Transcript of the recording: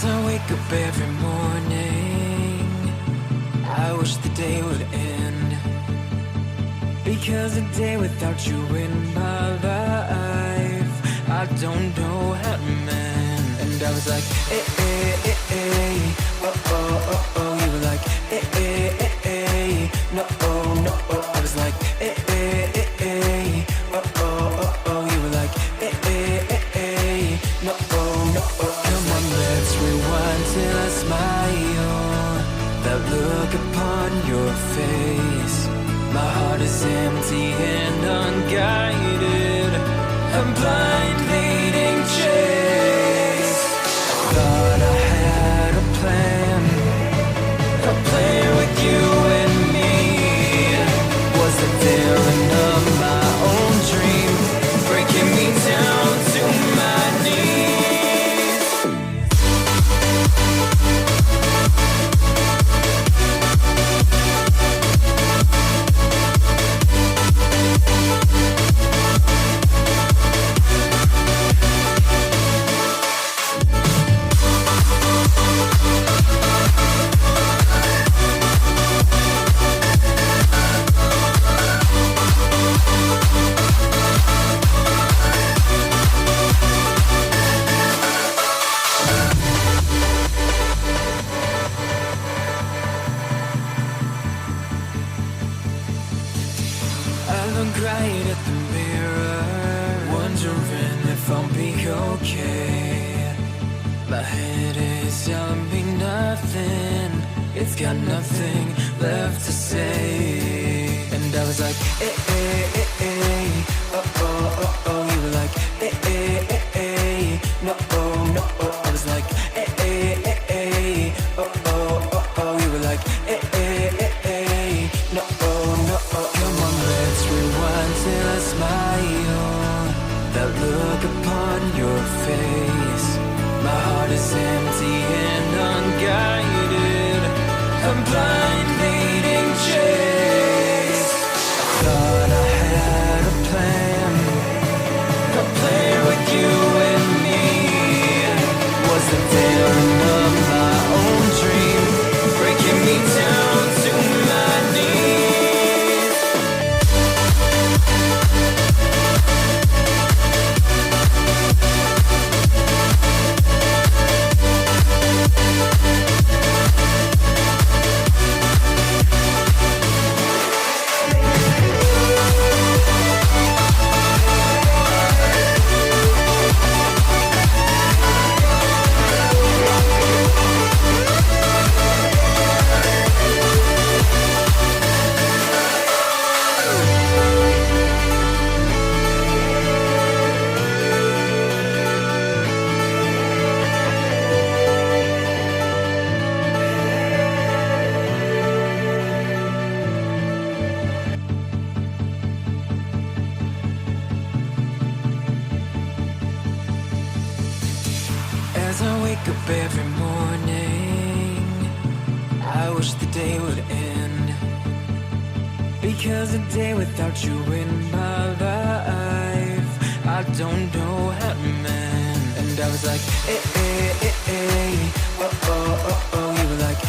As I wake up every morning, I wish the day would end, because a day without you in my life, I don't know how to mend. And I was like, oh, oh, oh, oh. You were like, no, no, oh. I was like, oh, oh, oh, oh. You were like, no, no, oh. Come on, let's rewind till I smile. That look upon your face. My heart is empty and unguided. I'm blind leading chase. Thought I had a plan with you and me. Was the villain of my own dream, breaking me down to my knees. I look right at the mirror, wondering if I'll be okay. My head is telling me nothing, it's got nothing left to say. And I was like, oh, oh, oh, oh. You were like, no, oh, no, oh. I was like, oh, oh, oh, oh. You were like, no, oh, no, oh. Come on, let's rewind till I smile. That look upon your face. My heart is empty and unguided. I'm blind leading chase. Thought I had a plan with you and me. Was the villain of my own dream, breaking me down to my knees. As I wake up every morning, I wish the day would end, because a day without you in my life, I don't know how to mend. And I was like, oh, oh, oh, oh. You were like,